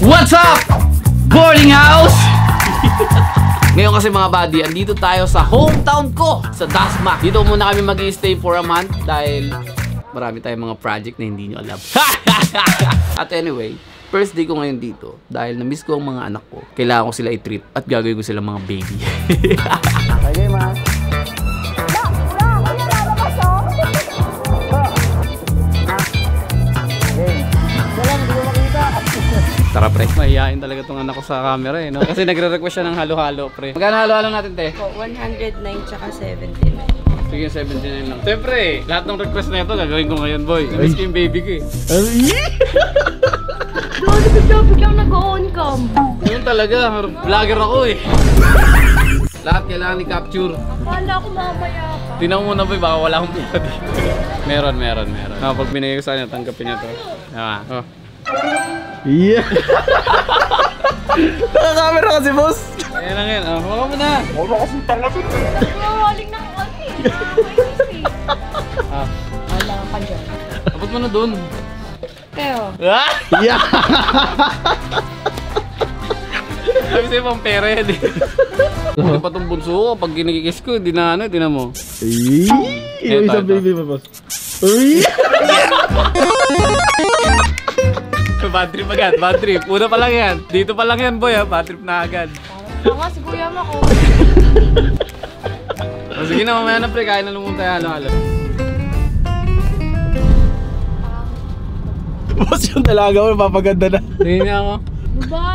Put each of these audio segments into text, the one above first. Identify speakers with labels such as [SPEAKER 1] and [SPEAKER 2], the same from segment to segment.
[SPEAKER 1] What's up? Boarding house! Ngayon kasi mga buddy, andito tayo sa hometown ko, sa Dasma. Dito muna kami mag-i-stay for a month dahil marami tayong mga project na hindi nyo alam. At anyway, first day ko ngayon dito dahil na-miss ko ang mga anak ko. Kailangan ko sila i-trip at gagawin ko sila mga baby. Okay, ma. Tara pre, mahihain talaga tong anak ko sa camera eh, no? Kasi nagre-request siya ng halo-halo pre. Magkano halo-halo natin te?
[SPEAKER 2] 109 tsaka 79.
[SPEAKER 1] Sige, 79 lang. Siyempre, lahat ng request na ito gagawin ko ngayon boy. Namiss ko yung baby ko eh.
[SPEAKER 2] Dodi ko biglang nag-on cam.
[SPEAKER 1] Yun talaga, vlogger ako eh. Lahat kailangan i-capture.
[SPEAKER 2] Akala ko mamaya pa.
[SPEAKER 1] Tingnan mo muna boy, baka wala akong pila dito. Meron. Pag binigay ko sa kanya, tanggapin niya to. Oh. Yeah! Naka-camera kasi boss! Ayan lang yan, maka mo na! Wala kasi tangasin!
[SPEAKER 2] Mawaling na kasi! Wala ka dyan.
[SPEAKER 1] Abot mo na dun!
[SPEAKER 2] Pero?
[SPEAKER 1] Yeah! Sabi sa'yo pang pera yan eh. Ano pa itong bunso ko, pag ginigikis ko, di na ano, di na mo.
[SPEAKER 3] Yung isang baby pa boss.
[SPEAKER 1] Bad trip agad, bad trip. Una pa lang yan. Dito pa lang yan boy ha, bad trip na agad.
[SPEAKER 2] Tama, si kuya mo ako.
[SPEAKER 1] Sige na, mamaya na pre, kain na lumunta tayo halo-halo.
[SPEAKER 3] Boss yung dalaga mo, papaganda na.
[SPEAKER 1] Tingin niya ako.
[SPEAKER 2] Diba?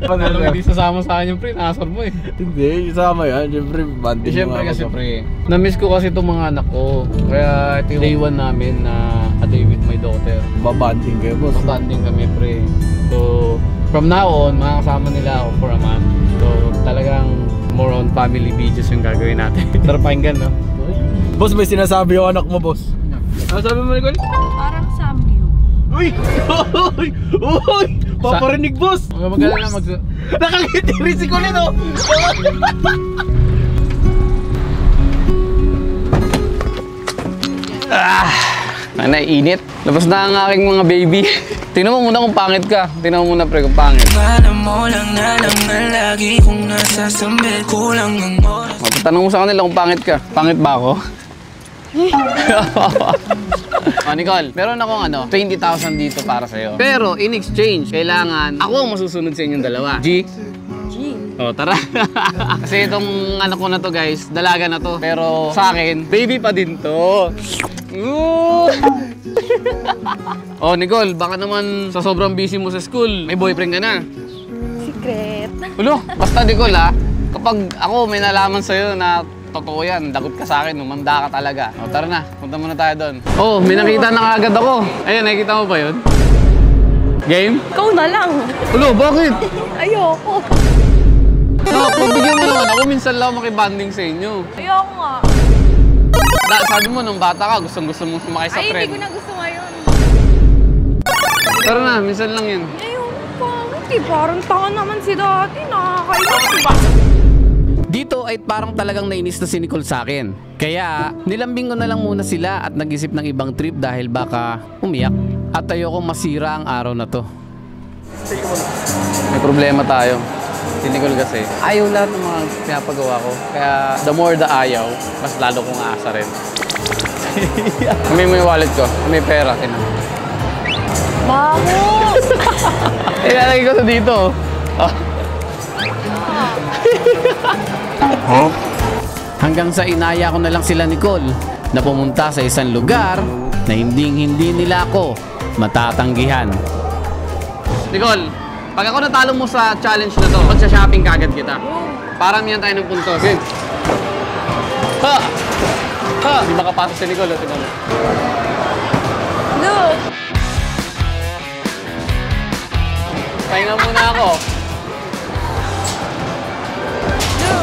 [SPEAKER 1] Alam hindi sasama sa akin yung pre, nakasar mo eh.
[SPEAKER 3] Hindi, isama yan. Siyempre, banding
[SPEAKER 1] Siyempre kasi pre, na-miss ko kasi itong mga anak ko. Kaya ito yung day one namin na a day with my daughter.
[SPEAKER 3] Babanding kayo boss.
[SPEAKER 1] Babanding kami pre. So, from now on, makakasama nila ako for a month. So, talagang more on family videos yung gagawin natin. Sarap pakinggan, no?
[SPEAKER 3] Boss, may sinasabi yung anak mo boss.
[SPEAKER 1] Ano sabi mo, Nicole?
[SPEAKER 2] Parang Samyu.
[SPEAKER 3] Uy! Uy! Uy! Paparinig boss!
[SPEAKER 1] Magala na
[SPEAKER 3] Nakangiti rin si Colin oh!
[SPEAKER 1] Init. Labas na ang aking mga baby. Tingnan mo muna kung pangit ka. Tingnan mo muna pre kung pangit. Mapatanong mo sa kanila kung pangit ka. Pangit ba ako? Nicole, meron akong 20,000 dito para sa'yo. Pero in exchange, kailangan ako ang masusunod sa inyong dalawa. G? Oh, tara. Kasi itong anak ko na to guys, dalaga na to. Pero sa akin, baby pa din to. Oh, Nicole, baka naman sa sobrang busy mo sa school, may boyfriend ka na.
[SPEAKER 2] Secret.
[SPEAKER 1] Ulo, basta Nicole ha, kapag ako may nalaman sa'yo na totoo yan, dagot ka sa akin, umanda ka talaga. O tara na, punta muna tayo doon. Oh, may nakita na agad ako. Ayun, nakikita mo ba yun? Game?
[SPEAKER 2] Ikaw na lang.
[SPEAKER 1] Ulo, bakit?
[SPEAKER 2] Ayoko.
[SPEAKER 1] Pagbigyan mo naman ako, minsan lang makibanding sa inyo.
[SPEAKER 2] Ayoko nga.
[SPEAKER 1] Sabi mo, nung bata ka, gustong-gusto mong sumakay sa
[SPEAKER 2] Ay,
[SPEAKER 1] tren.
[SPEAKER 2] hindi ko na gusto ngayon.
[SPEAKER 1] Tara na, minsan lang yun.
[SPEAKER 2] Ayoko pa. Hindi, parang tanga naman si dati. Nakakaiba.
[SPEAKER 1] Dito ay parang talagang nainis na si Nicole sa akin. Kaya nilambing ko na lang muna sila at nag-isip ng ibang trip dahil baka umiyak. At ayoko masira ang araw na to. May problema tayo. Si Nicole kasi ayaw lahat ng mga pinapagawa ko. Kaya the more the ayaw, mas lalo kong aasa rin. May wallet ko. May pera.
[SPEAKER 2] Mamo!
[SPEAKER 1] Ilalagay ko sa dito. Oh. Huh? Hanggang sa inaya ko na lang sila Nicole na pumunta sa isang lugar na hindi nila ako matatanggihan. Nicole, pag ako natalo mo sa challenge na to, magsha-shopping kagad kita. Paramihan tayo ng puntos. Okay. Ha! Ha! Hindi makapasok si Nicole. Tingnan mo.
[SPEAKER 2] Look!
[SPEAKER 1] Pahinga muna ako.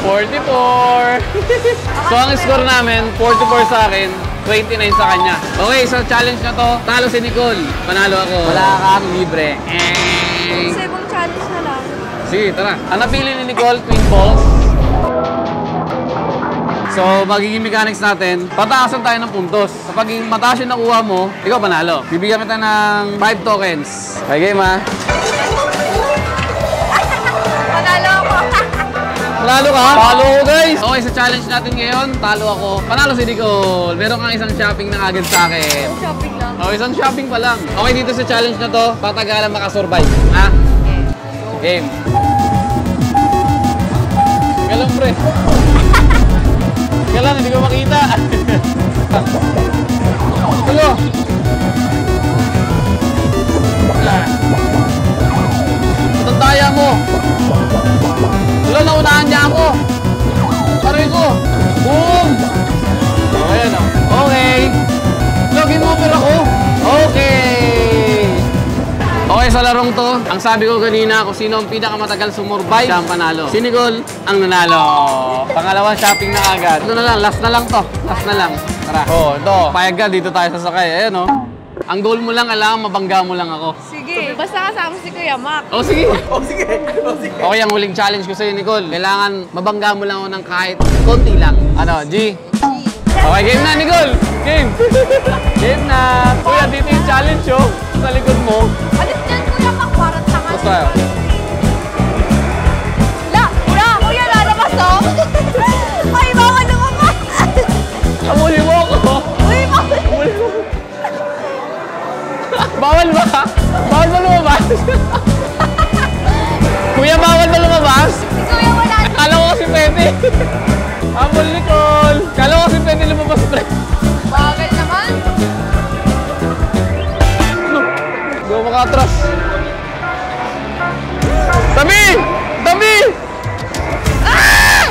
[SPEAKER 1] 44! So ang score namin, 44 sa akin, 29 sa kanya. Okay, sa challenge na to, talo si Nicole. Panalo ako. Wala kang libre.
[SPEAKER 2] Sa ibang challenge na lang.
[SPEAKER 1] Sige, tara. Ang napili ni Nicole, twin balls. So, magiging mechanics natin, pataasan tayo ng puntos. Kapag mataas yung nakuha mo, ikaw panalo. Bibigyan kita ng 5 tokens. Okay, game ha?
[SPEAKER 2] Panalo ako.
[SPEAKER 1] Panalo ka? Talo ko guys! Okay, sa challenge natin ngayon, talo ako. Panalo si Nicole. Meron kang isang shopping na agad sa akin.
[SPEAKER 2] Shopping lang.
[SPEAKER 1] Okay, isang shopping pa lang. Okay, dito sa challenge na to, patagalan makasurvive. Ha? Game. Galang pre. Galang, hindi ko makita. Hello. Itong taya mo. Wala, naunahan niya ako. Aray ko. Boom! Okay, ano? Okay. Login mo pero ako. Okay. Okay, sa larong to, ang sabi ko kanina, kung sino ang pinakamatagal sumurvive, siya ang panalo. Si Nicole ang nanalo. Pangalawang shopping na agad. Ito na lang, last na lang to. Last na lang. Tara. Oh, ito. Payag ka, dito tayo sasakay. Ayan, oh. Ang goal mo lang, alam, mabangga mo lang ako.
[SPEAKER 2] Sige. Basta kasama si Kuya Mac.
[SPEAKER 1] Oh, sige.
[SPEAKER 3] Oh, sige. Oh, sige.
[SPEAKER 1] Okay, ang huling challenge ko sa'yo, Nicole. Kailangan mabangga mo lang ako ng kahit konti lang. Ano, G? Okay, game na, Nicole. Game. Game na. Kuya, dito yung challenge, oh. Sa likod mo.
[SPEAKER 2] Alis dyan, Kuya Mac. Parang tanga.
[SPEAKER 1] Basta tayo.
[SPEAKER 2] Kuya, lalabas oh. Ay, bawal lumabas.
[SPEAKER 1] Amuli mo ako.
[SPEAKER 2] Uy, bawal.
[SPEAKER 1] Amuli mo. Bawal ba? Bawal ba lumabas? Kuya, bawal ba lumabas?
[SPEAKER 2] Si Kuya wala.
[SPEAKER 1] Kala ko kasi pwede. Amol, Nicole. Kala ko kasi pwede lumabas, pre.
[SPEAKER 2] Bagal naman.
[SPEAKER 1] Hindi ako makatras. Tabi! Tabi! Ah!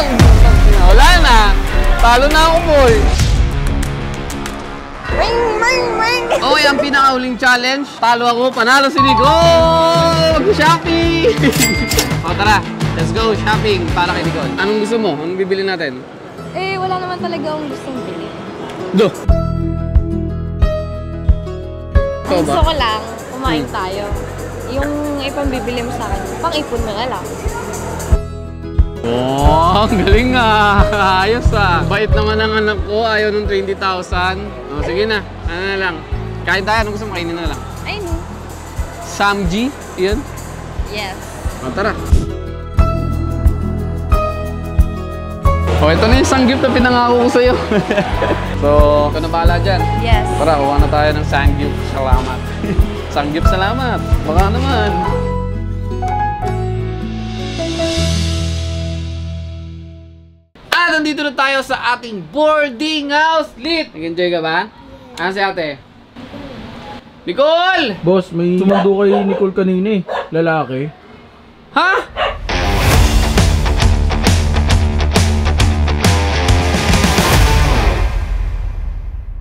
[SPEAKER 1] Wala na. Talo na ako, boy.
[SPEAKER 2] Ring, ring, ring.
[SPEAKER 1] Okay, ang pinakauling challenge. Talo ako, panalo si Nicole! Mag-shopping! O, tara. Let's go shopping para kay Nicole. Anong gusto mo? Anong bibili natin?
[SPEAKER 2] Eh, wala naman talaga akong gustong bili.
[SPEAKER 1] Do! Ikaw
[SPEAKER 2] Gusto
[SPEAKER 1] ba?
[SPEAKER 2] ko lang, kumain tayo. Yung ipambibili mo sa akin, pang-ipon mo na lang.
[SPEAKER 1] Oh, ang galing ah. Ayos ah. Bait naman ang anak ko. Ayaw ng 20,000. O, sige na. Ano na lang. Kain tayo. Anong gusto mo? Kainin na lang.
[SPEAKER 2] I know.
[SPEAKER 1] Samji? Iyan?
[SPEAKER 2] Yes.
[SPEAKER 1] O, tara. O, ito na yung sangyup na pinangako ko sa'yo. So, ikaw na bahala dyan.
[SPEAKER 2] Yes.
[SPEAKER 1] Tara, kuha na tayo ng sangyup. Salamat. Sangyup, salamat. Baka naman. Nandito na tayo sa ating boarding house. Lit! Nag-enjoy ka ba? Ano si ate? Nicole!
[SPEAKER 3] Boss, may sumundo kay Nicole kanina eh. Lalaki.
[SPEAKER 1] Ha?